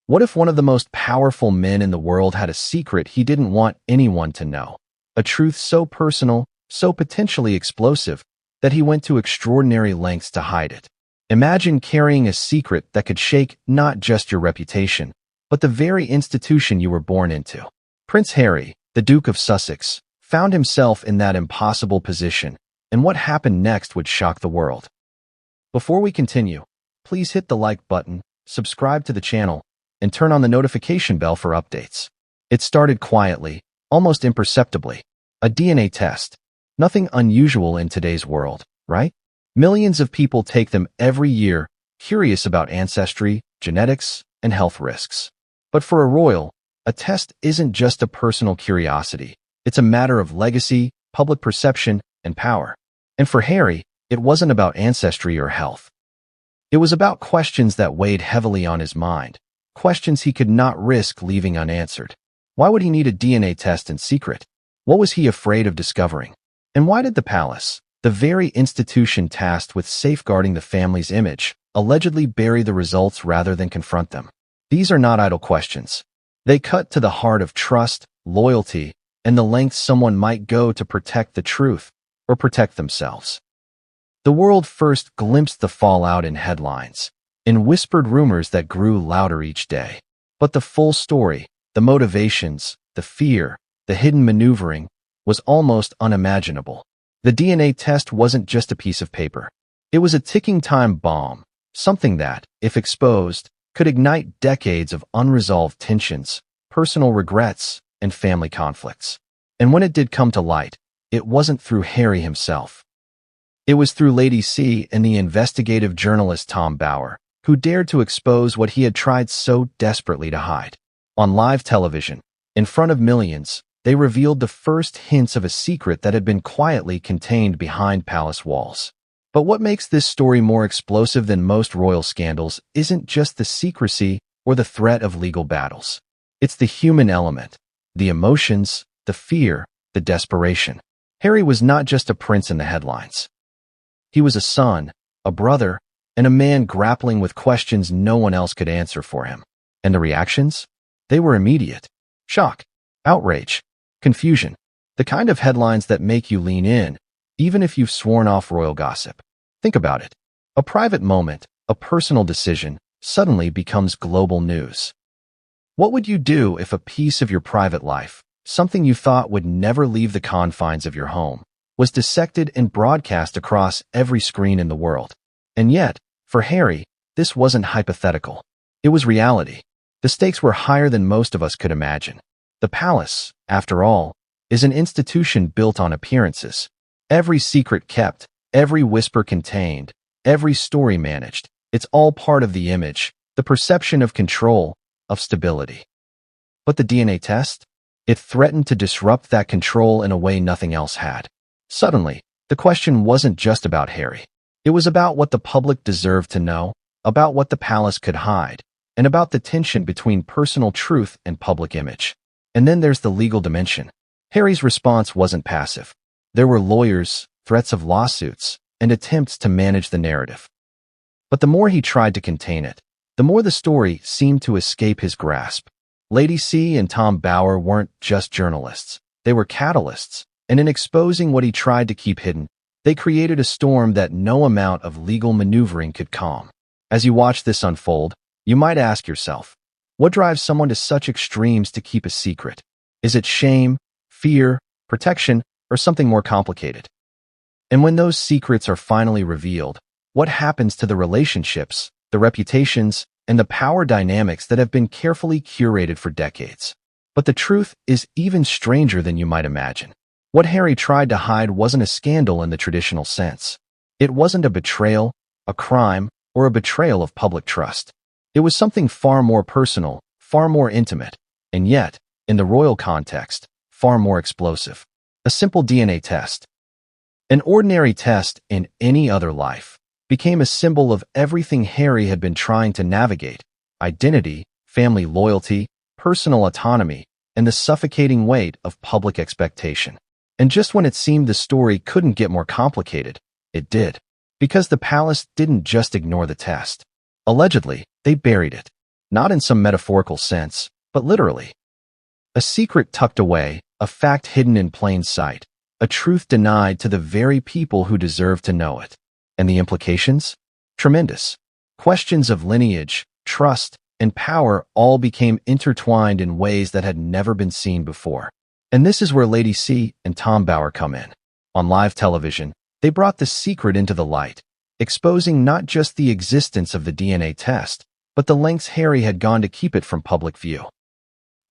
What if one of the most powerful men in the world had a secret he didn't want anyone to know? A truth so personal, so potentially explosive, that he went to extraordinary lengths to hide it. Imagine carrying a secret that could shake not just your reputation, but the very institution you were born into. Prince Harry, the Duke of Sussex, found himself in that impossible position, and what happened next would shock the world. Before we continue, please hit the like button, subscribe to the channel, and turn on the notification bell for updates. It started quietly, almost imperceptibly. A DNA test. Nothing unusual in today's world, right? Millions of people take them every year, curious about ancestry, genetics, and health risks. But for a royal, a test isn't just a personal curiosity. It's a matter of legacy, public perception, and power. And for Harry, it wasn't about ancestry or health. It was about questions that weighed heavily on his mind, questions he could not risk leaving unanswered. Why would he need a DNA test in secret? What was he afraid of discovering? And why did the palace, the very institution tasked with safeguarding the family's image, allegedly bury the results rather than confront them? These are not idle questions. They cut to the heart of trust, loyalty, and the lengths someone might go to protect the truth or protect themselves. The world first glimpsed the fallout in headlines, in whispered rumors that grew louder each day. But the full story, the motivations, the fear, the hidden maneuvering, was almost unimaginable. The DNA test wasn't just a piece of paper. It was a ticking time bomb, something that, if exposed, could ignite decades of unresolved tensions, personal regrets, and family conflicts. And when it did come to light, it wasn't through Harry himself. It was through Lady C and the investigative journalist Tom Bower, who dared to expose what he had tried so desperately to hide. On live television, in front of millions, they revealed the first hints of a secret that had been quietly contained behind palace walls. But what makes this story more explosive than most royal scandals isn't just the secrecy or the threat of legal battles. It's the human element, the emotions, the fear, the desperation. Harry was not just a prince in the headlines. He was a son, a brother, and a man grappling with questions no one else could answer for him. And the reactions? They were immediate. Shock, outrage, confusion. The kind of headlines that make you lean in, even if you've sworn off royal gossip. Think about it. A private moment, a personal decision, suddenly becomes global news. What would you do if a piece of your private life, something you thought would never leave the confines of your home, was dissected and broadcast across every screen in the world? And yet, for Harry, this wasn't hypothetical. It was reality. The stakes were higher than most of us could imagine. The palace, after all, is an institution built on appearances. Every secret kept, every whisper contained, every story managed. It's all part of the image, the perception of control, of stability. But the DNA test? It threatened to disrupt that control in a way nothing else had. Suddenly, the question wasn't just about Harry. It was about what the public deserved to know, about what the palace could hide, and about the tension between personal truth and public image. And then there's the legal dimension. Harry's response wasn't passive. There were lawyers, threats of lawsuits, and attempts to manage the narrative. But the more he tried to contain it, the more the story seemed to escape his grasp. Lady C and Tom Bower weren't just journalists. They were catalysts, and in exposing what he tried to keep hidden, they created a storm that no amount of legal maneuvering could calm. As you watch this unfold, you might ask yourself, what drives someone to such extremes to keep a secret? Is it shame, fear, protection, or something more complicated? And when those secrets are finally revealed, what happens to the relationships, the reputations, and the power dynamics that have been carefully curated for decades? But the truth is even stranger than you might imagine. What Harry tried to hide wasn't a scandal in the traditional sense. It wasn't a betrayal, a crime, or a betrayal of public trust. It was something far more personal, far more intimate, and yet, in the royal context, far more explosive. A simple DNA test. An ordinary test in any other life became a symbol of everything Harry had been trying to navigate: identity, family loyalty, personal autonomy, and the suffocating weight of public expectation. And just when it seemed the story couldn't get more complicated, it did. Because the palace didn't just ignore the test. Allegedly, they buried it. not in some metaphorical sense, but literally. A secret tucked away, a fact hidden in plain sight, a truth denied to the very people who deserve to know it. And the implications? Tremendous. Questions of lineage, trust, and power all became intertwined in ways that had never been seen before. And this is where Lady C and Tom Bower come in. On live television, they brought the secret into the light, exposing not just the existence of the DNA test, but the lengths Harry had gone to keep it from public view.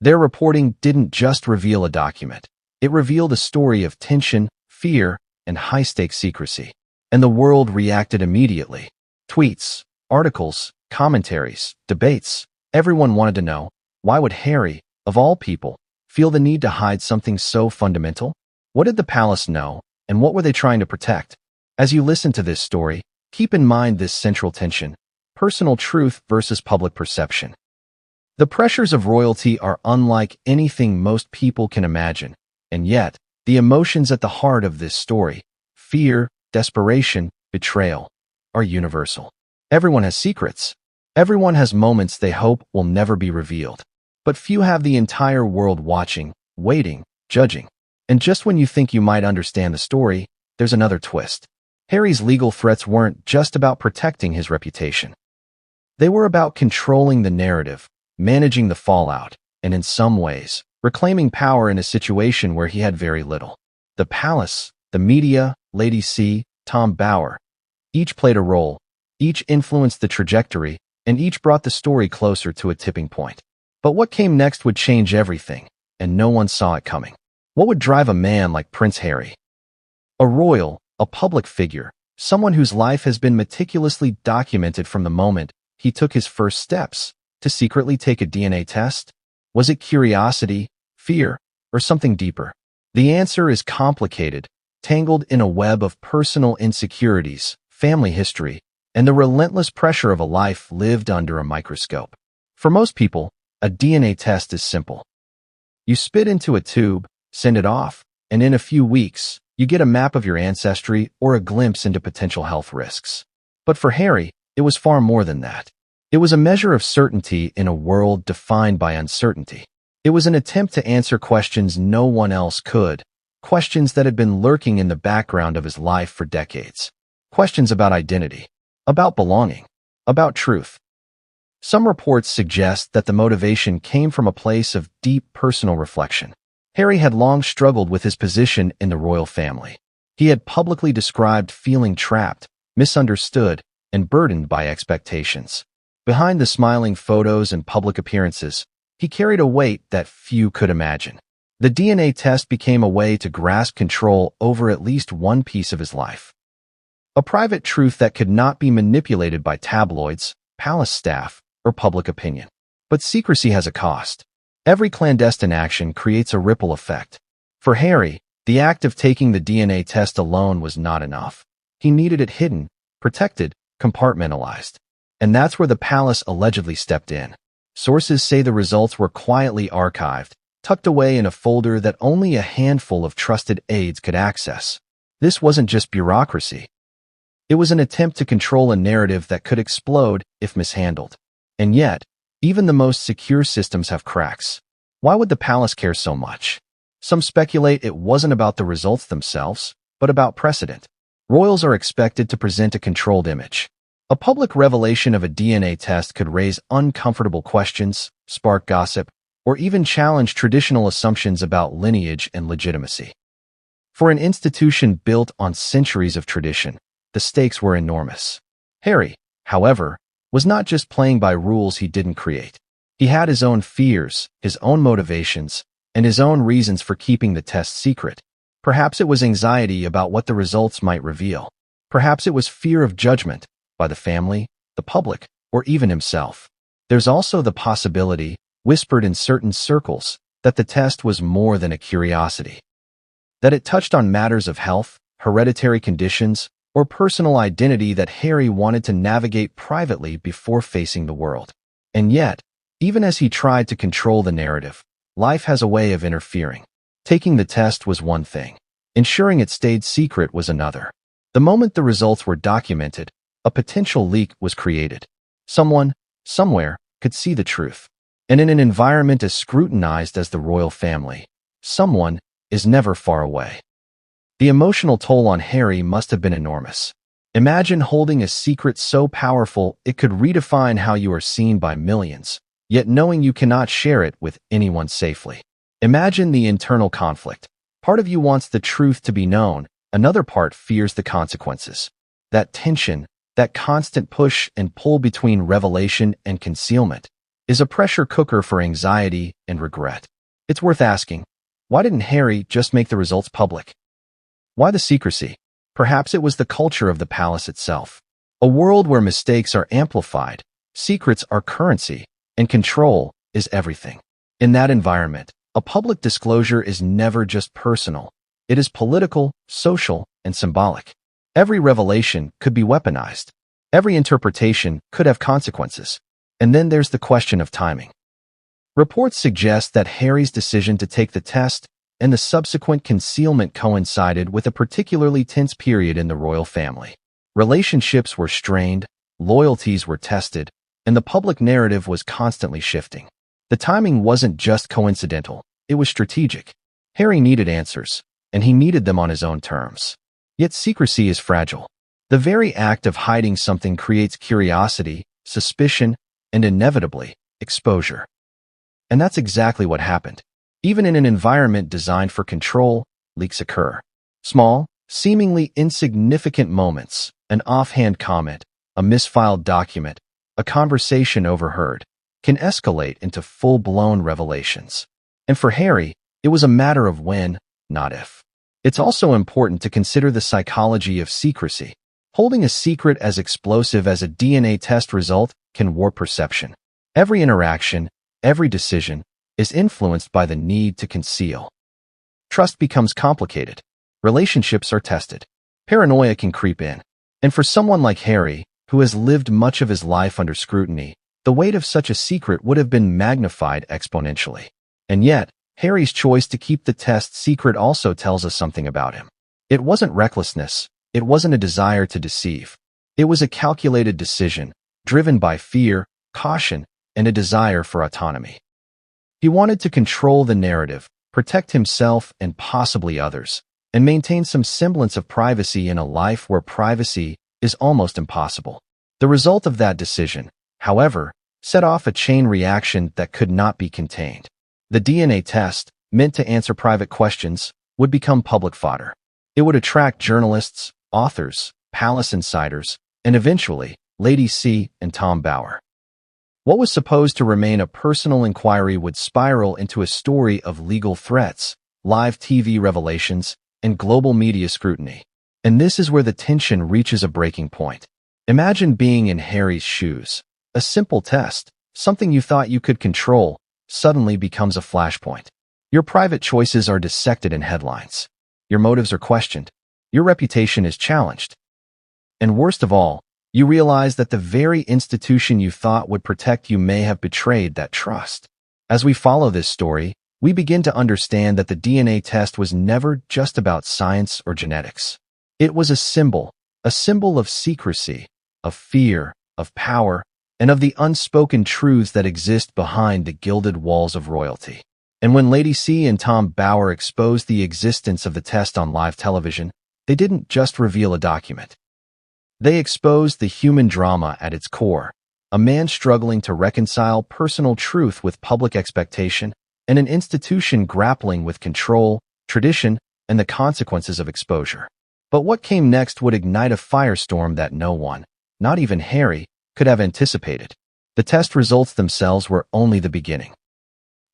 Their reporting didn't just reveal a document. It revealed a story of tension, fear, and high-stakes secrecy. And the world reacted immediately. Tweets, articles, commentaries, debates. Everyone wanted to know, why would Harry, of all people, feel the need to hide something so fundamental? What did the palace know, and what were they trying to protect? As you listen to this story, keep in mind this central tension: personal truth versus public perception. The pressures of royalty are unlike anything most people can imagine, and yet, the emotions at the heart of this story, fear, desperation, betrayal, are universal. Everyone has secrets. Everyone has moments they hope will never be revealed. But few have the entire world watching, waiting, judging. And just when you think you might understand the story, there's another twist. Harry's legal threats weren't just about protecting his reputation. They were about controlling the narrative, managing the fallout, and in some ways, reclaiming power in a situation where he had very little. The palace, the media, Lady C, Tom Bower, each played a role, each influenced the trajectory, and each brought the story closer to a tipping point. But what came next would change everything, and no one saw it coming. What would drive a man like Prince Harry? A royal, a public figure, someone whose life has been meticulously documented from the moment he took his first steps, to secretly take a DNA test? Was it curiosity, fear, or something deeper? The answer is complicated, tangled in a web of personal insecurities, family history, and the relentless pressure of a life lived under a microscope. For most people, a DNA test is simple. You spit into a tube, send it off, and in a few weeks, you get a map of your ancestry or a glimpse into potential health risks. But for Harry, it was far more than that. It was a measure of certainty in a world defined by uncertainty. It was an attempt to answer questions no one else could, questions that had been lurking in the background of his life for decades. Questions about identity, about belonging, about truth. Some reports suggest that the motivation came from a place of deep personal reflection. Harry had long struggled with his position in the royal family. He had publicly described feeling trapped, misunderstood, and burdened by expectations. Behind the smiling photos and public appearances, he carried a weight that few could imagine. The DNA test became a way to grasp control over at least one piece of his life. A private truth that could not be manipulated by tabloids, palace staff, or public opinion. But secrecy has a cost. Every clandestine action creates a ripple effect. For Harry, the act of taking the DNA test alone was not enough. He needed it hidden, protected, compartmentalized. And that's where the palace allegedly stepped in. Sources say the results were quietly archived, tucked away in a folder that only a handful of trusted aides could access. This wasn't just bureaucracy. It was an attempt to control a narrative that could explode if mishandled. And yet, even the most secure systems have cracks. Why would the palace care so much? Some speculate it wasn't about the results themselves, but about precedent. Royals are expected to present a controlled image. A public revelation of a DNA test could raise uncomfortable questions, spark gossip, or even challenge traditional assumptions about lineage and legitimacy. For an institution built on centuries of tradition, the stakes were enormous. Harry, however, was not just playing by rules he didn't create. He had his own fears, his own motivations, and his own reasons for keeping the test secret. Perhaps it was anxiety about what the results might reveal. Perhaps it was fear of judgment by the family, the public, or even himself. There's also the possibility, whispered in certain circles, that the test was more than a curiosity. That it touched on matters of health, hereditary conditions, or personal identity that Harry wanted to navigate privately before facing the world. And yet, even as he tried to control the narrative, life has a way of interfering. Taking the test was one thing. Ensuring it stayed secret was another. The moment the results were documented, a potential leak was created. Someone, somewhere, could see the truth. And in an environment as scrutinized as the royal family, someone is never far away. The emotional toll on Harry must have been enormous. Imagine holding a secret so powerful it could redefine how you are seen by millions, yet knowing you cannot share it with anyone safely. Imagine the internal conflict. Part of you wants the truth to be known, another part fears the consequences. That tension, that constant push and pull between revelation and concealment, is a pressure cooker for anxiety and regret. It's worth asking, why didn't Harry just make the results public? Why the secrecy? Perhaps it was the culture of the palace itself. A world where mistakes are amplified, secrets are currency, and control is everything. In that environment, a public disclosure is never just personal. It is political, social, and symbolic. Every revelation could be weaponized. Every interpretation could have consequences. And then there's the question of timing. Reports suggest that Harry's decision to take the test and the subsequent concealment coincided with a particularly tense period in the royal family. Relationships were strained, loyalties were tested, and the public narrative was constantly shifting. The timing wasn't just coincidental, it was strategic. Harry needed answers, and he needed them on his own terms. Yet secrecy is fragile. The very act of hiding something creates curiosity, suspicion, and inevitably, exposure. And that's exactly what happened. Even in an environment designed for control, leaks occur. Small, seemingly insignificant moments, an offhand comment, a misfiled document, a conversation overheard, can escalate into full-blown revelations. And for Harry, it was a matter of when, not if. It's also important to consider the psychology of secrecy. Holding a secret as explosive as a DNA test result can warp perception. Every interaction, every decision, is influenced by the need to conceal. Trust becomes complicated. Relationships are tested. Paranoia can creep in. And for someone like Harry, who has lived much of his life under scrutiny, the weight of such a secret would have been magnified exponentially. And yet, Harry's choice to keep the test secret also tells us something about him. It wasn't recklessness. It wasn't a desire to deceive. It was a calculated decision, driven by fear, caution, and a desire for autonomy. He wanted to control the narrative, protect himself and possibly others, and maintain some semblance of privacy in a life where privacy is almost impossible. The result of that decision, however, set off a chain reaction that could not be contained. The DNA test, meant to answer private questions, would become public fodder. It would attract journalists, authors, palace insiders, and eventually, Lady C and Tom Bower. What was supposed to remain a personal inquiry would spiral into a story of legal threats, live TV revelations, and global media scrutiny. And this is where the tension reaches a breaking point. Imagine being in Harry's shoes. A simple test, something you thought you could control, suddenly becomes a flashpoint. Your private choices are dissected in headlines. Your motives are questioned. Your reputation is challenged. And worst of all, you realize that the very institution you thought would protect you may have betrayed that trust. As we follow this story, we begin to understand that the DNA test was never just about science or genetics. It was a symbol of secrecy, of fear, of power, and of the unspoken truths that exist behind the gilded walls of royalty. And when Lady C and Tom Bower exposed the existence of the test on live television, they didn't just reveal a document. They exposed the human drama at its core, a man struggling to reconcile personal truth with public expectation, and an institution grappling with control, tradition, and the consequences of exposure. But what came next would ignite a firestorm that no one, not even Harry, could have anticipated. The test results themselves were only the beginning.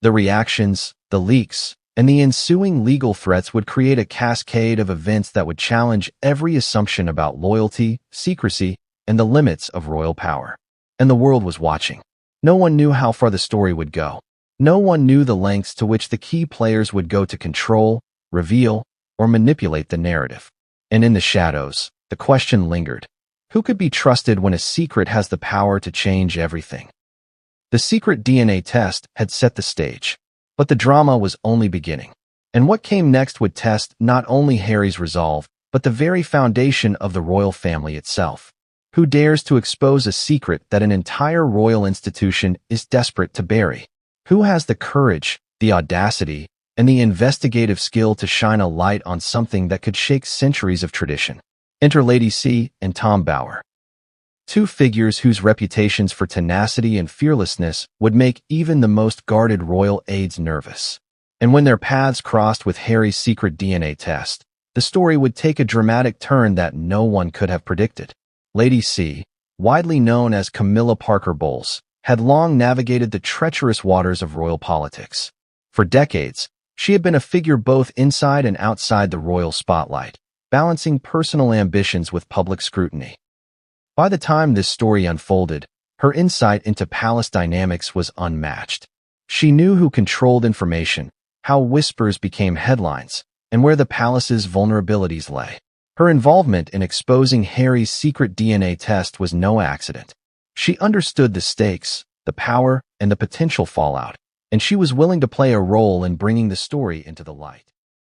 The reactions, the leaks, and the ensuing legal threats would create a cascade of events that would challenge every assumption about loyalty, secrecy, and the limits of royal power. And the world was watching. No one knew how far the story would go. No one knew the lengths to which the key players would go to control, reveal, or manipulate the narrative. And in the shadows, the question lingered. Who could be trusted when a secret has the power to change everything? The secret DNA test had set the stage. But the drama was only beginning. And what came next would test not only Harry's resolve, but the very foundation of the royal family itself. Who dares to expose a secret that an entire royal institution is desperate to bury? Who has the courage, the audacity, and the investigative skill to shine a light on something that could shake centuries of tradition? Enter Lady C and Tom Bower. Two figures whose reputations for tenacity and fearlessness would make even the most guarded royal aides nervous. And when their paths crossed with Harry's secret DNA test, the story would take a dramatic turn that no one could have predicted. Lady C, widely known as Camilla Parker Bowles, had long navigated the treacherous waters of royal politics. For decades, she had been a figure both inside and outside the royal spotlight, balancing personal ambitions with public scrutiny. By the time this story unfolded, her insight into palace dynamics was unmatched. She knew who controlled information, how whispers became headlines, and where the palace's vulnerabilities lay. Her involvement in exposing Harry's secret DNA test was no accident. She understood the stakes, the power, and the potential fallout, and she was willing to play a role in bringing the story into the light.